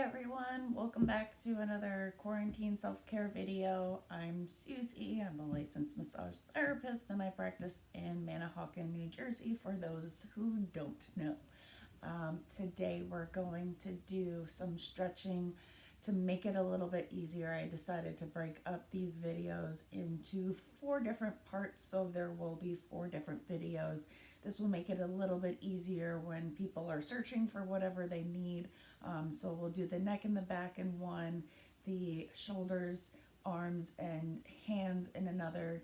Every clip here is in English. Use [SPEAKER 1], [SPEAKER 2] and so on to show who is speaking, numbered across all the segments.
[SPEAKER 1] everyone, welcome back to another quarantine self-care video. I'm Susie. I'm a licensed massage therapist and I practice in Manahawkin, New Jersey for those who don't know. Today we're going to do some stretching to make it a little bit easier. I decided to break up these videos into 4 different parts, so there will be 4 different videos. This will make it a little bit easier when people are searching for whatever they need. So we'll do the neck and the back in one, the shoulders, arms, and hands in another,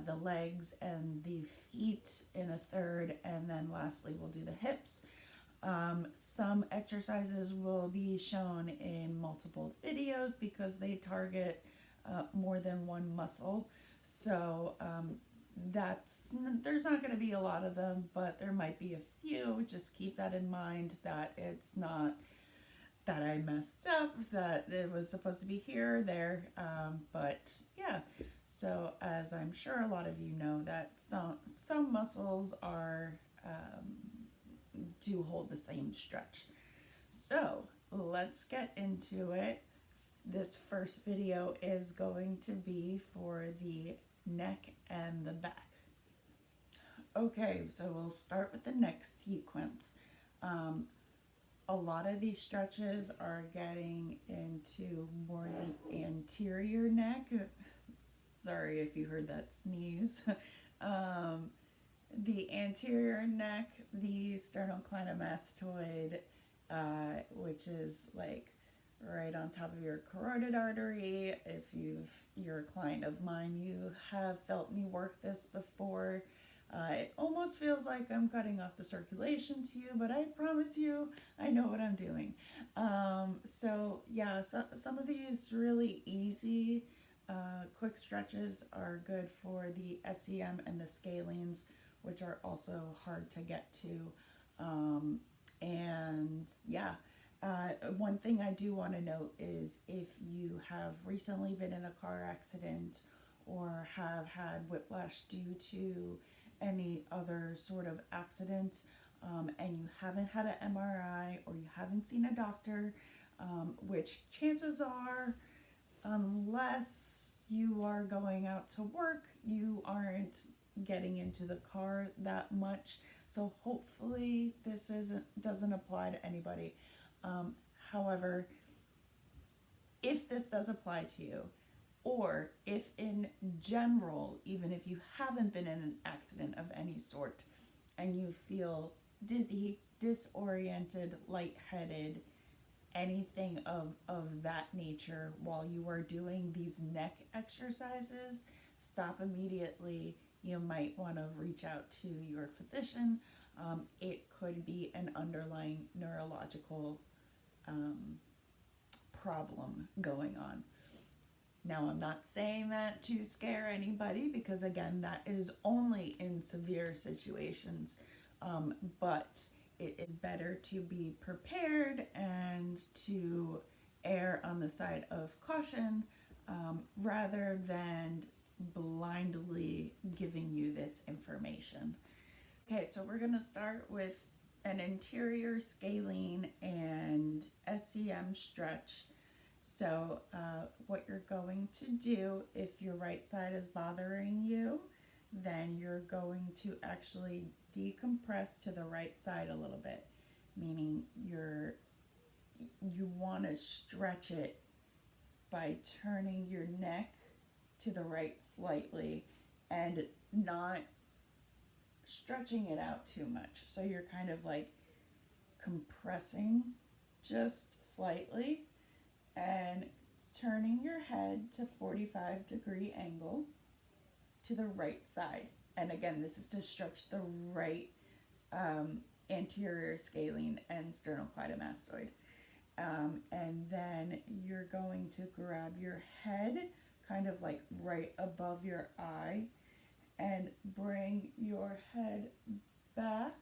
[SPEAKER 1] the legs and the feet in a third, and then lastly we'll do the hips. Some exercises will be shown in multiple videos because they target more than one muscle. So there's not going to be a lot of them, but there might be a few. Just keep that in mind, that it's not that I messed up, that it was supposed to be here, there. But yeah, so as I'm sure a lot of you know, that some muscles are do hold the same stretch. So let's get into it. This first video is going to be for the neck and the back. Okay, so we'll start with the neck sequence. A lot of these stretches are getting into more the anterior neck. Sorry if you heard that sneeze. The anterior neck, the sternocleidomastoid, which is like right on top of your carotid artery. If you're a client of mine, you have felt me work this before. It almost feels like I'm cutting off the circulation to you, but I promise you, I know what I'm doing. So some of these really easy, quick stretches are good for the SCM and the scalenes, which are also hard to get to. One thing I do want to note is if you have recently been in a car accident or have had whiplash due to any other sort of accident, and you haven't had an MRI or you haven't seen a doctor, which chances are, unless you are going out to work, you aren't getting into the car that much. So hopefully this doesn't apply to anybody. However, if this does apply to you, or if in general, even if you haven't been in an accident of any sort and you feel dizzy, disoriented, lightheaded, anything of that nature while you are doing these neck exercises, stop immediately. You might want to reach out to your physician. It could be an underlying neurological problem going on. Now, I'm not saying that to scare anybody, because again, that is only in severe situations, but it is better to be prepared and to err on the side of caution, rather than blindly giving you this information. Okay, so we're going to start with an anterior scalene and SCM stretch. So what you're going to do, if your right side is bothering you, then you're going to actually decompress to the right side a little bit, meaning you want to stretch it by turning your neck to the right slightly and not stretching it out too much. So you're kind of like compressing just slightly and turning your head to 45-degree angle to the right side. And again, this is to stretch the right anterior scalene and sternocleidomastoid. And then you're going to grab your head kind of like right above your eye and bring your head back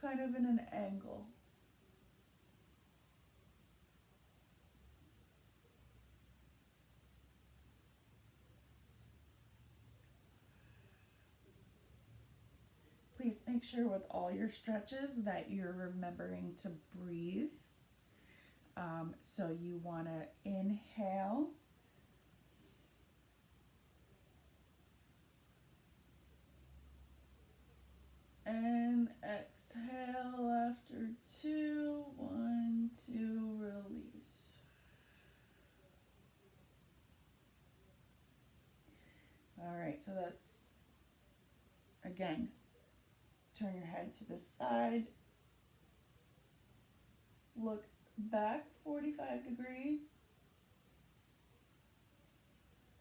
[SPEAKER 1] kind of in an angle. always make sure with all your stretches that you're remembering to breathe. So you want to inhale. And exhale after 2. 1, 2, release. All right, so that's, again, turn your head to the side, look back 45 degrees,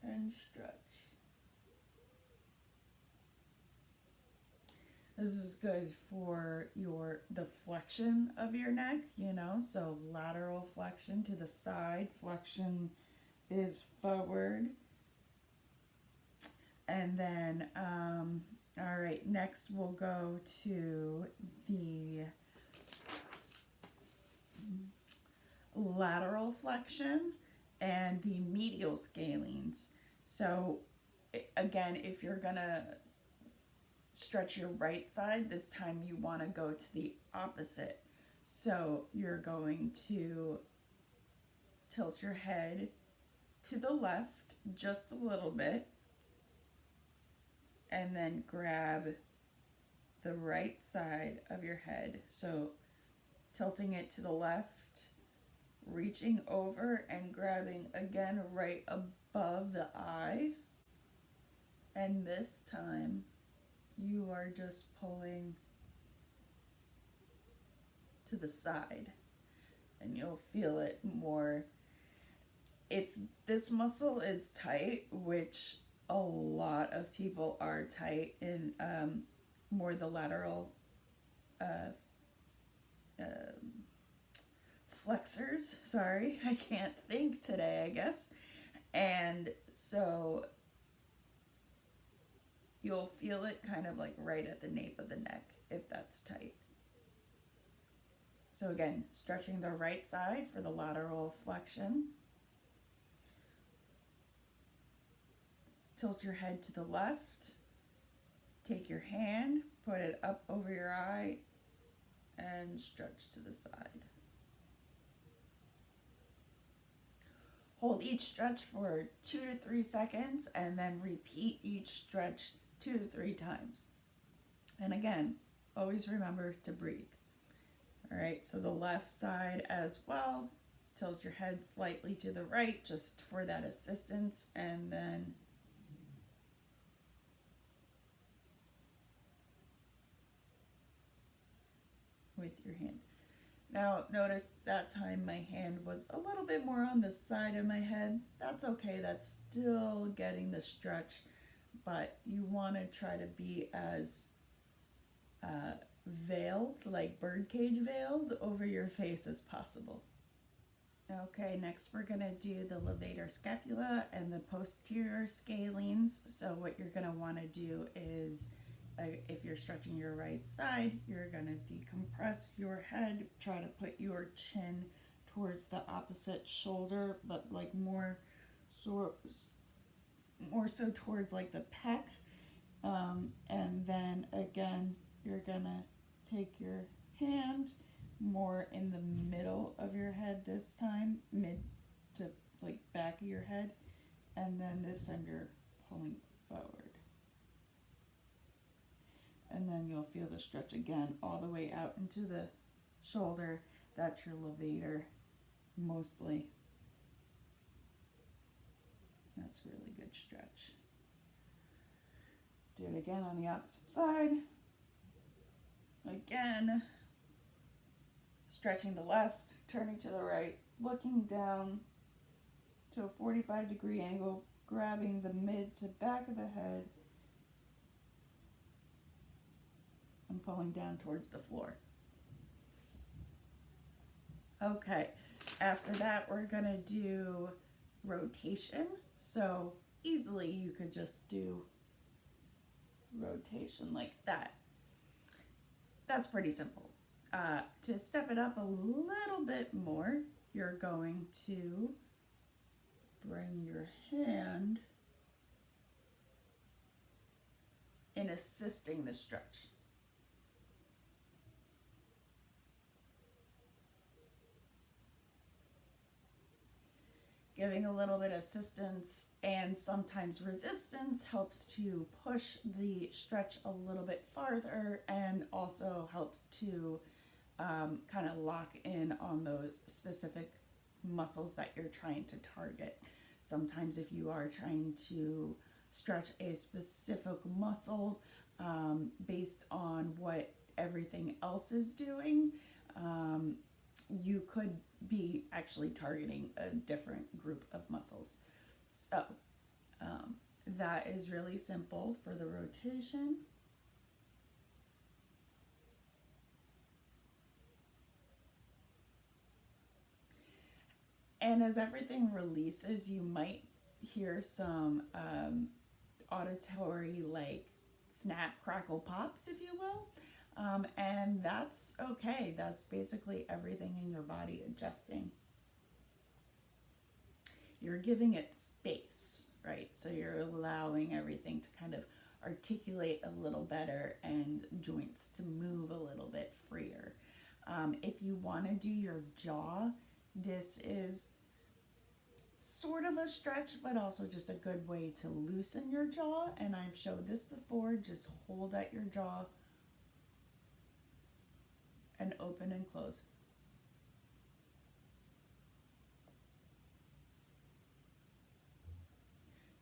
[SPEAKER 1] and stretch. This is good for the flexion of your neck, so lateral flexion to the side, flexion is forward. And then, all right, next we'll go to the lateral flexion and the medial scalenes. So again, if you're gonna stretch your right side, this time you want to go to the opposite. So you're going to tilt your head to the left just a little bit, and then grab the right side of your head. So tilting it to the left, reaching over and grabbing again right above the eye. And this time you are just pulling to the side, and you'll feel it more. If this muscle is tight, which a lot of people are tight in more the lateral flexors. Sorry, I can't think today, I guess. And so you'll feel it kind of like right at the nape of the neck if that's tight. So again, stretching the right side for the lateral flexion. Tilt your head to the left. Take your hand, put it up over your eye, and stretch to the side. Hold each stretch for 2 to 3 seconds, and then repeat each stretch 2 to 3 times. And again, always remember to breathe. All right, so the left side as well. Tilt your head slightly to the right just for that assistance, and then with your hand. Now notice that time my hand was a little bit more on the side of my head. That's okay, that's still getting the stretch, but you want to try to be as veiled, like birdcage veiled over your face as possible. Okay, next we're going to do the levator scapula and the posterior scalenes. So what you're going to want to do is, if you're stretching your right side, you're going to decompress your head, try to put your chin towards the opposite shoulder, but like more so towards like the pec. And then again, you're going to take your hand more in the middle of your head this time, mid to like back of your head, and then this time you're pulling forward. And then you'll feel the stretch again all the way out into the shoulder. That's your levator mostly. That's a really good stretch. Do it again on the opposite side. Again, stretching the left, turning to the right, looking down to a 45-degree angle, grabbing the mid to back of the head, and pulling down towards the floor. Okay, after that we're gonna do rotation. So easily you could just do rotation like that. That's pretty simple. To step it up a little bit more, you're going to bring your hand in assisting the stretch. Giving a little bit of assistance and sometimes resistance helps to push the stretch a little bit farther, and also helps to kind of lock in on those specific muscles that you're trying to target. Sometimes, if you are trying to stretch a specific muscle based on what everything else is doing, you could be actually targeting a different group of muscles. So that is really simple for the rotation. And as everything releases, you might hear some auditory, like, snap, crackle, pops, if you will. And that's okay. That's basically everything in your body adjusting. You're giving it space, right? So you're allowing everything to kind of articulate a little better and joints to move a little bit freer. If you want to do your jaw, this is sort of a stretch, but also just a good way to loosen your jaw. And I've showed this before. Just hold at your jaw and open and close.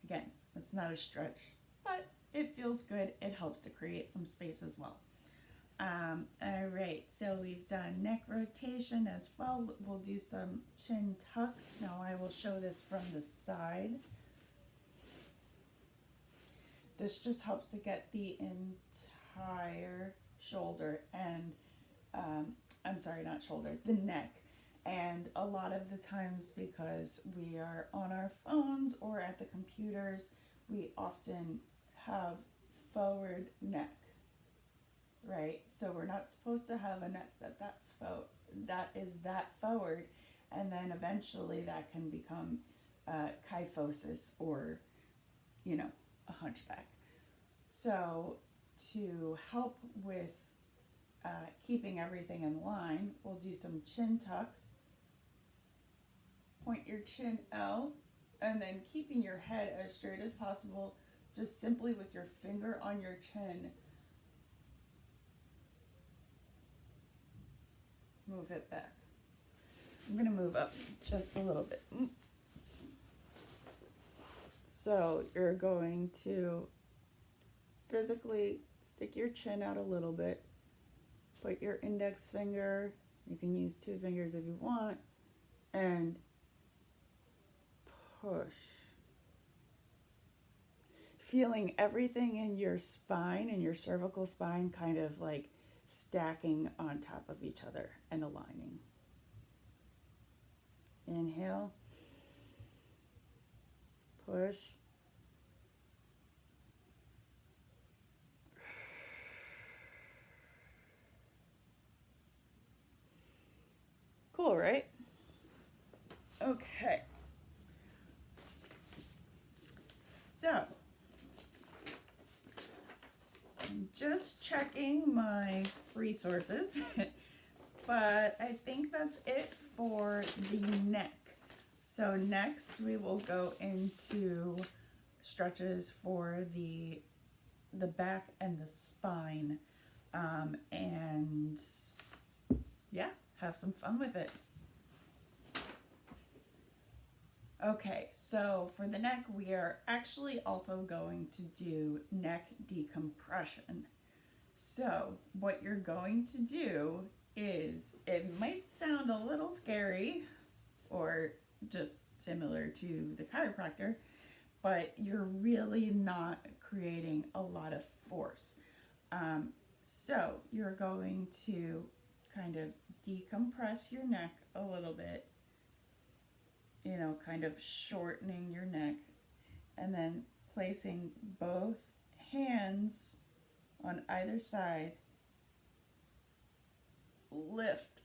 [SPEAKER 1] Again, it's not a stretch, but it feels good. It helps to create some space as well. All right, so we've done neck rotation as well. We'll do some chin tucks. Now I will show this from the side. This just helps to get the entire shoulder and, I'm sorry, not shoulder, the neck. And a lot of the times, because we are on our phones or at the computers, we often have forward neck, right? So we're not supposed to have a neck that is that forward, and then eventually that can become kyphosis, or a hunchback. So to help with keeping everything in line, we'll do some chin tucks. Point your chin out, and then keeping your head as straight as possible, just simply with your finger on your chin. Move it back. I'm going to move up just a little bit. So you're going to physically stick your chin out a little bit. Put your index finger, you can use 2 fingers if you want, and push. Feeling everything in your spine and your cervical spine kind of like stacking on top of each other and aligning. Inhale. Push. Cool, right? Okay. So, I'm just checking my resources, but I think that's it for the neck. So next we will go into stretches for the back and the spine, and yeah, have some fun with it. Okay, so for the neck, we are actually also going to do neck decompression. So what you're going to do is, it might sound a little scary or just similar to the chiropractor, but you're really not creating a lot of force. So you're going to kind of decompress your neck a little bit, kind of shortening your neck, and then placing both hands on either side, lift.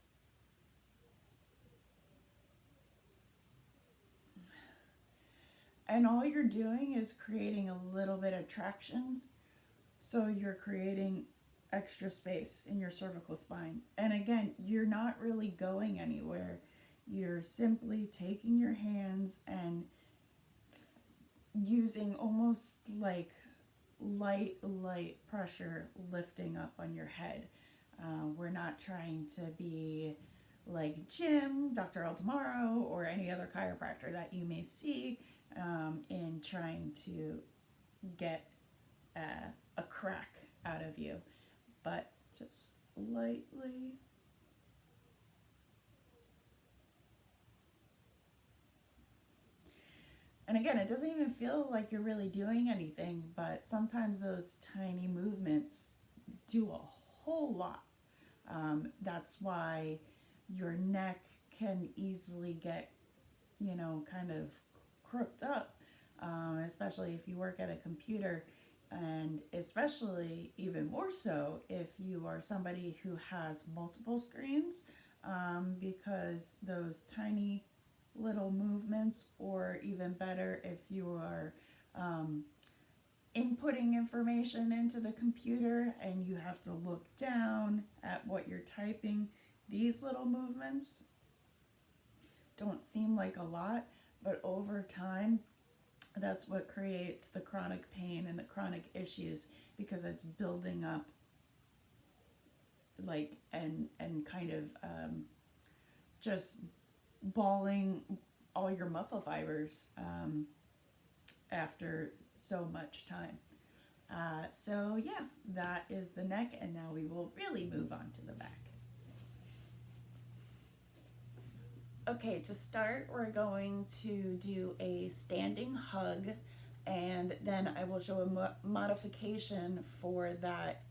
[SPEAKER 1] And all you're doing is creating a little bit of traction, so you're creating extra space in your cervical spine. And again, you're not really going anywhere. You're simply taking your hands and using almost like light pressure lifting up on your head. We're not trying to be like Jim, Dr. Altamaro, or any other chiropractor that you may see in trying to get a crack out of you, but just lightly. And again, it doesn't even feel like you're really doing anything, but sometimes those tiny movements do a whole lot. That's why your neck can easily get, kind of crooked up, especially if you work at a computer, and especially even more so if you are somebody who has multiple screens, because those tiny little movements, or even better, if you are inputting information into the computer and you have to look down at what you're typing, these little movements don't seem like a lot, but over time, that's what creates the chronic pain and the chronic issues, because it's building up, like, and kind of just balling all your muscle fibers after so much time. So yeah, that is the neck, and now we will really move on to the back. Okay, to start, we're going to do a standing hug, and then I will show a modification for that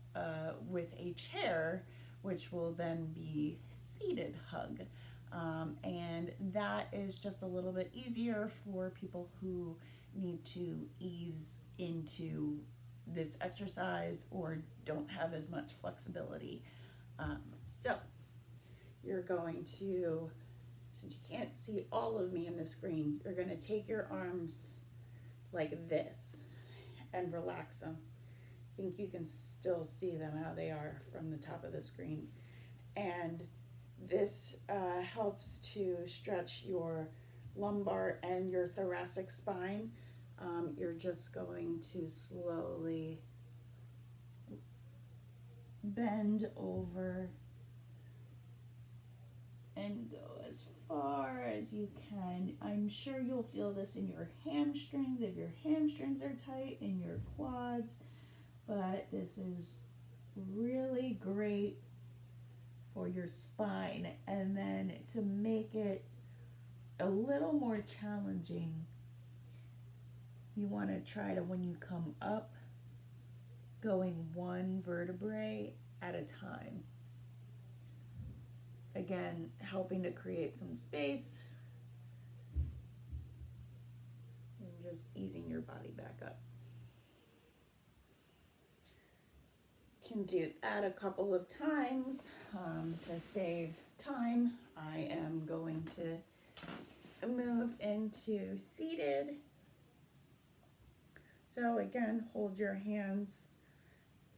[SPEAKER 1] with a chair, which will then be seated hug. And that is just a little bit easier for people who need to ease into this exercise or don't have as much flexibility. So you're going to, since you can't see all of me in the screen, you're going to take your arms like this and relax them. I think you can still see them how they are from the top of the screen. And this helps to stretch your lumbar and your thoracic spine. You're just going to slowly bend over and go as far as you can. I'm sure you'll feel this in your hamstrings if your hamstrings are tight, in your quads, but this is really great for your spine. And then to make it a little more challenging, you want to try to, when you come up, going one vertebrae at a time. Again, helping to create some space and just easing your body back up. You can do that a couple of times to save time. I am going to move into seated. So again, hold your hands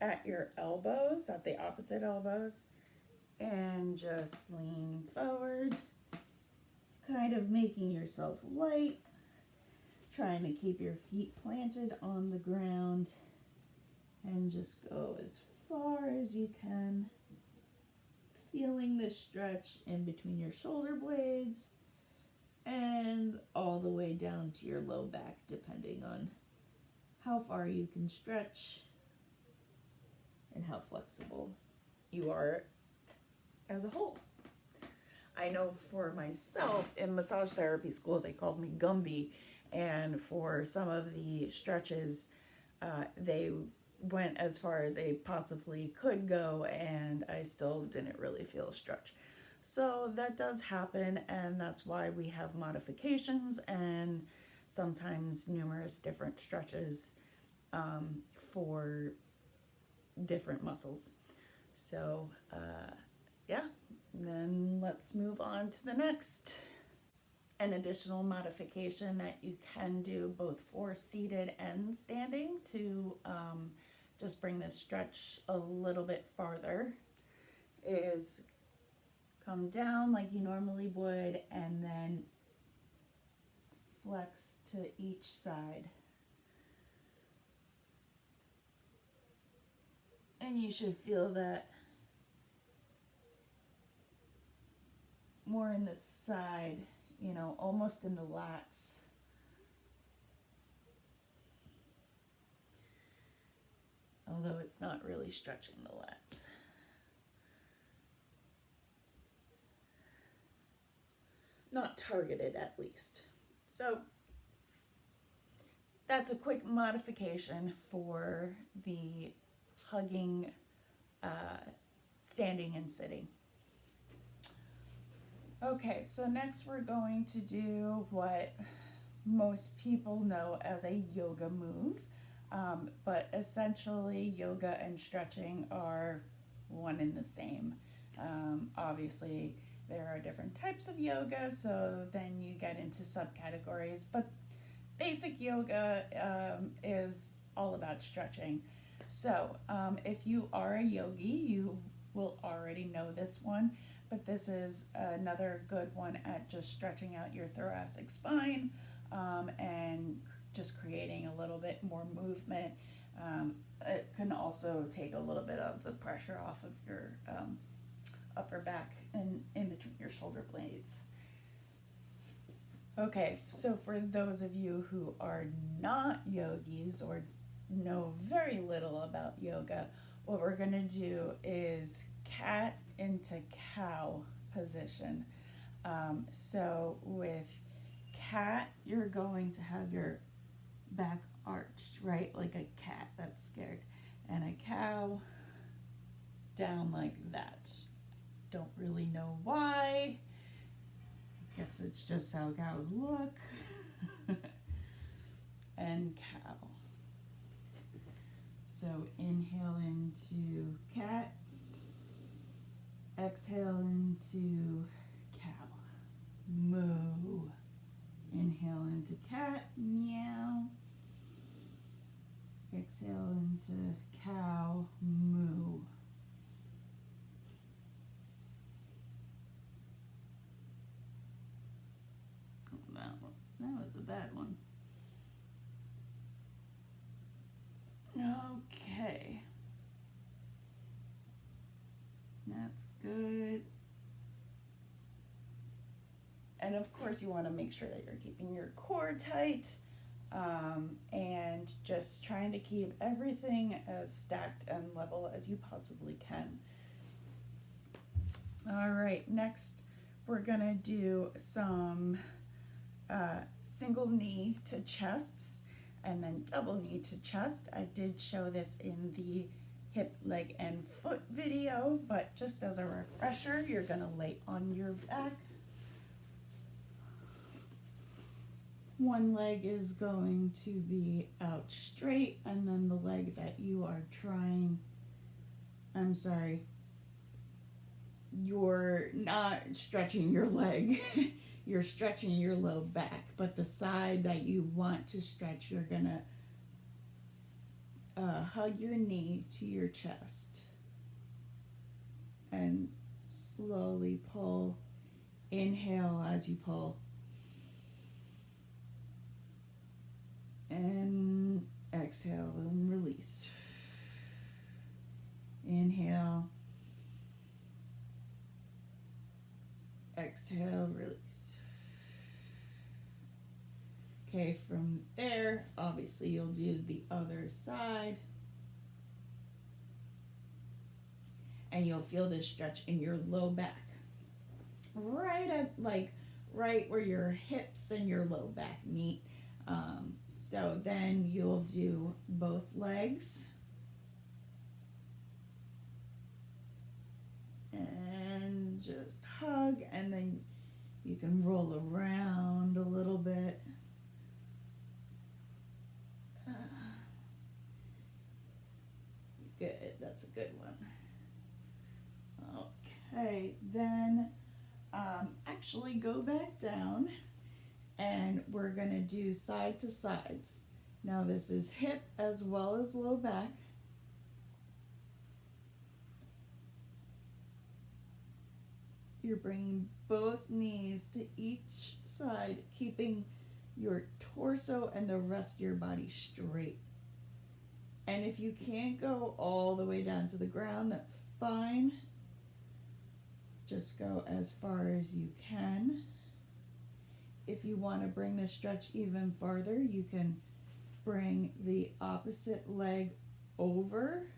[SPEAKER 1] at your elbows, at the opposite elbows, and just lean forward, kind of making yourself light, trying to keep your feet planted on the ground, and just go as far as you can, feeling the stretch in between your shoulder blades and all the way down to your low back, depending on how far you can stretch and how flexible you are as a whole. I know for myself, in massage therapy school, they called me Gumby, and for some of the stretches, they went as far as they possibly could go, and I still didn't really feel a stretch. So that does happen, and that's why we have modifications and sometimes numerous different stretches for different muscles. So yeah, then let's move on to the next. An additional modification that you can do both for seated and standing to just bring this stretch a little bit farther is come down like you normally would, and then flex to each side. And you should feel that more in the side, you know, almost in the lats. Although it's not really stretching the lats. Not targeted, at least. So that's a quick modification for the hugging, standing and sitting. Okay, so next we're going to do what most people know as a yoga move, but essentially yoga and stretching are one and the same. Obviously, there are different types of yoga, so then you get into subcategories, but basic yoga is all about stretching. So if you are a yogi, you will already know this one, but this is another good one at just stretching out your thoracic spine and just creating a little bit more movement. It can also take a little bit of the pressure off of your upper back and in between your shoulder blades. Okay, so for those of you who are not yogis or know very little about yoga, what we're going to do is cat into cow position. So with cat, you're going to have your back arched, right? Like a cat that's scared. And a cow, down like that. Don't really know why. Guess it's just how cows look. And cow. So inhale into cat. Exhale into cow. Moo. Inhale into cat. Meow. Exhale into cow. Moo. That was a bad one. Okay. That's good. And of course you want to make sure that you're keeping your core tight and just trying to keep everything as stacked and level as you possibly can. All right, next we're gonna do some single knee to chests and then double knee to chest. I did show this in the hip, leg, and foot video, but just as a refresher, you're gonna lay on your back. One leg is going to be out straight, and then the leg that you are you're not stretching your leg. You're stretching your low back, but the side that you want to stretch, you're gonna hug your knee to your chest and slowly pull. Inhale as you pull. And exhale and release. Inhale. Exhale, release. Okay, from there, obviously you'll do the other side. And you'll feel this stretch in your low back. Right where your hips and your low back meet. So then you'll do both legs. And just hug, and then you can roll around a little bit. Good, that's a good one. Okay, then actually go back down and we're gonna do side to sides. Now this is hip as well as low back. you're bringing both knees to each side, keeping your torso and the rest of your body straight. And if you can't go all the way down to the ground, that's fine. Just go as far as you can. If you want to bring the stretch even farther, you can bring the opposite leg over,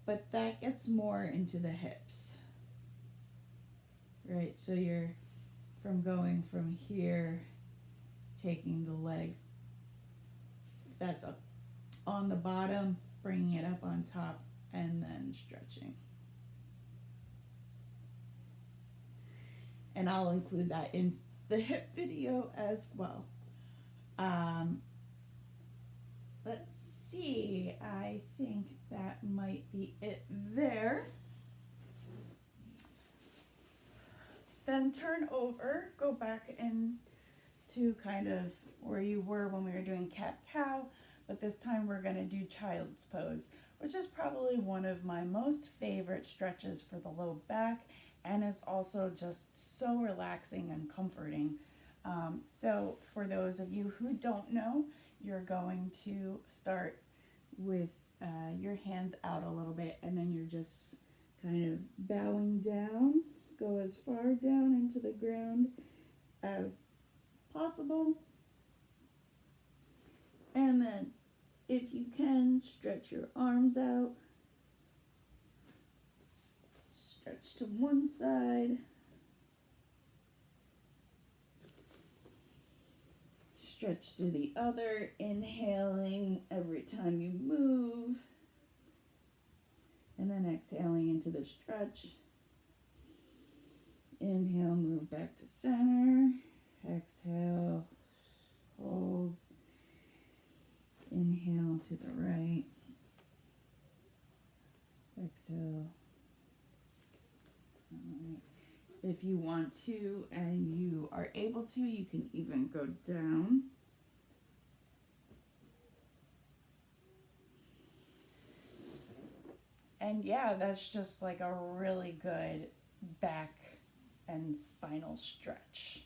[SPEAKER 1] but that gets more into the hips. Right, so you're going from here, taking the leg that's up on the bottom, bringing it up on top, and then stretching. And I'll include that in the hip video as well. Let's see, I think that might be it there. Then turn over, go back into kind of where you were when we were doing cat-cow, but this time we're going to do child's pose, which is probably one of my most favorite stretches for the low back, and it's also just so relaxing and comforting. So for those of you who don't know, you're going to start with your hands out a little bit, and then you're just kind of bowing down. Go as far down into the ground as possible. And then, if you can, stretch your arms out. Stretch to one side. Stretch to the other, inhaling every time you move. And then exhaling into the stretch. Inhale, move back to center. Exhale, hold. Inhale to the right. Exhale. All right. If you want to and you are able to, you can even go down. And yeah, that's just like a really good back and spinal stretch.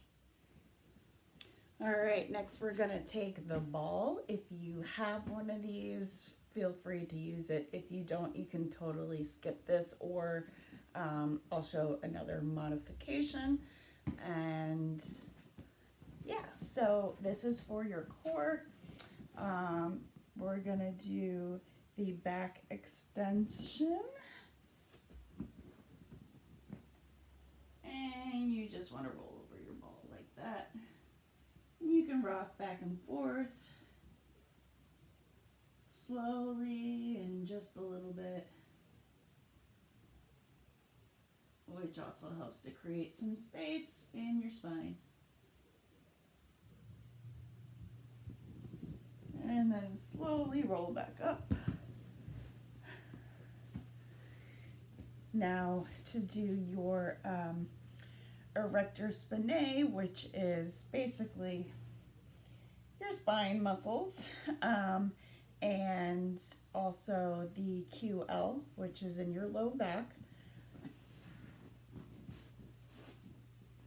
[SPEAKER 1] All right, next we're gonna take the ball. If you have one of these, feel free to use it. If you don't, you can totally skip this, or I'll show another modification. And yeah, so this is for your core. We're gonna do the back extension. And you just want to roll over your ball like that. You can rock back and forth slowly and just a little bit, which also helps to create some space in your spine. And then slowly roll back up. Now to do your erector spinae, which is basically your spine muscles, and also the QL, which is in your low back.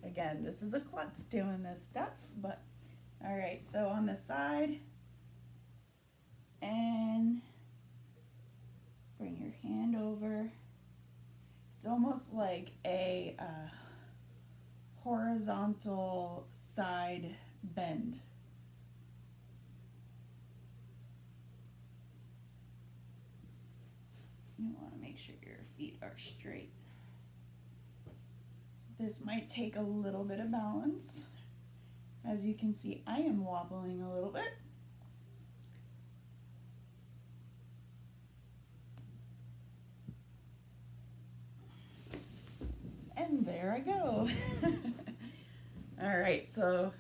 [SPEAKER 1] Again, this is a klutz doing this stuff, but all right, so on the side, and bring your hand over. It's almost like a horizontal side bend. You want to make sure your feet are straight. This might take a little bit of balance. As you can see, I am wobbling a little bit. And there I go. All right, so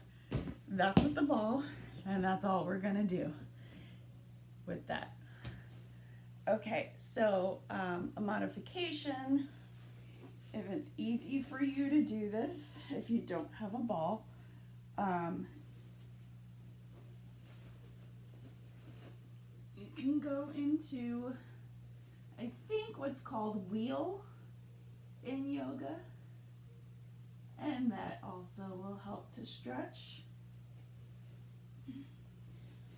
[SPEAKER 1] that's with the ball, and that's all we're gonna do with that. Okay, so a modification, if it's easy for you to do this, if you don't have a ball, you can go into, I think, what's called wheel in yoga. also will help to stretch.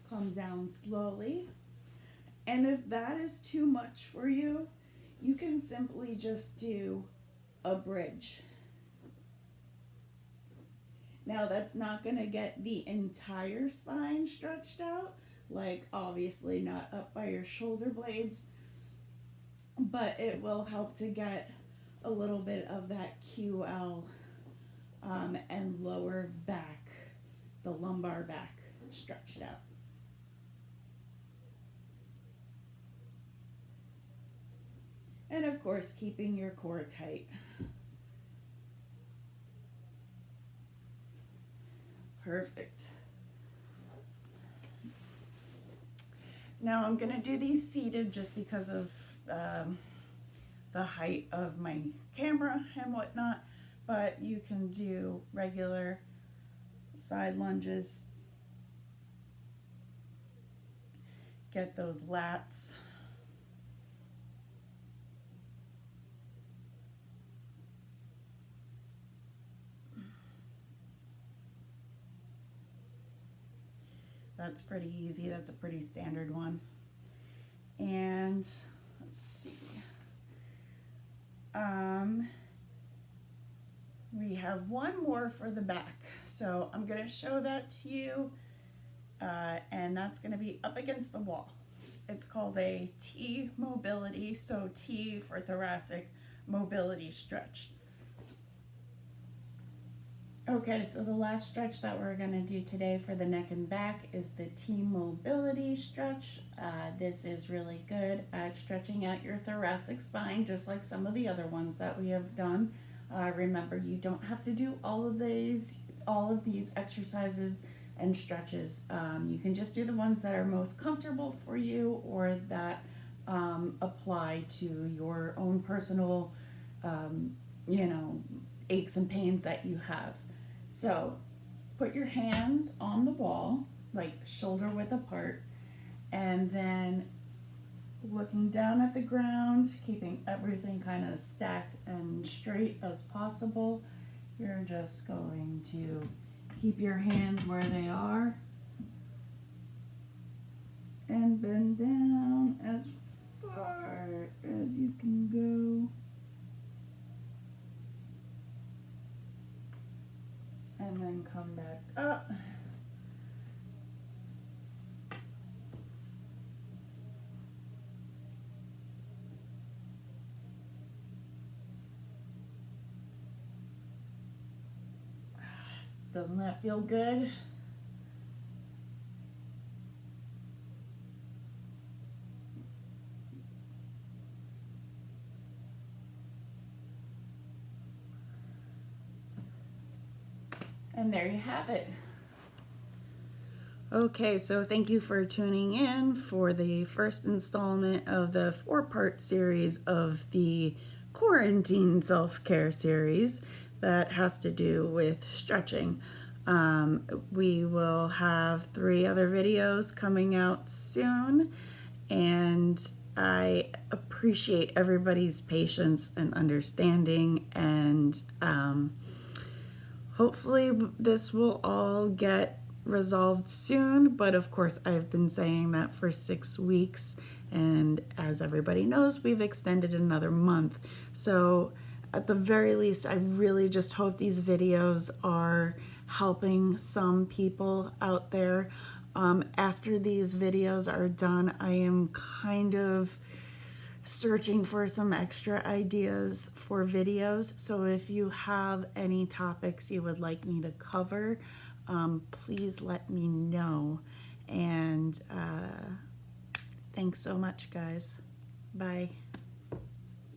[SPEAKER 1] Come down slowly. And if that is too much for you, you can simply just do a bridge. Now that's not going to get the entire spine stretched out, like obviously not up by your shoulder blades, but it will help to get a little bit of that QL and lower back, the lumbar back stretched out. And of course, keeping your core tight. Perfect. Now I'm gonna do these seated just because of the height of my camera and whatnot, but you can do regular side lunges. Get those lats. That's pretty easy. That's a pretty standard one. And let's see. We have one more for the back. So I'm going to show that to you. And that's going to be up against the wall. It's called a T mobility. So T for thoracic mobility stretch. Okay, so the last stretch that we're going to do today for the neck and back is the T mobility stretch. This is really good at stretching out your thoracic spine, just like some of the other ones that we have done. Remember, you don't have to do all of these exercises and stretches. You can just do the ones that are most comfortable for you or that apply to your own personal, aches and pains that you have. So put your hands on the wall, like shoulder width apart, and then looking down at the ground, keeping everything kind of stacked and straight as possible. You're just going to keep your hands where they are and bend down as far as you can go. And then come back up. Doesn't that feel good? And there you have it. Okay, so thank you for tuning in for the first installment of the 4-part series of the Quarantine Self-Care series that has to do with stretching. We will have 3 other videos coming out soon, and I appreciate everybody's patience and understanding, and hopefully this will all get resolved soon, but of course I've been saying that for 6 weeks, and as everybody knows, we've extended another month. So at the very least, I really just hope these videos are helping some people out there. After these videos are done, I am kind of searching for some extra ideas for videos. So if you have any topics you would like me to cover, please let me know. And thanks so much, guys. Bye.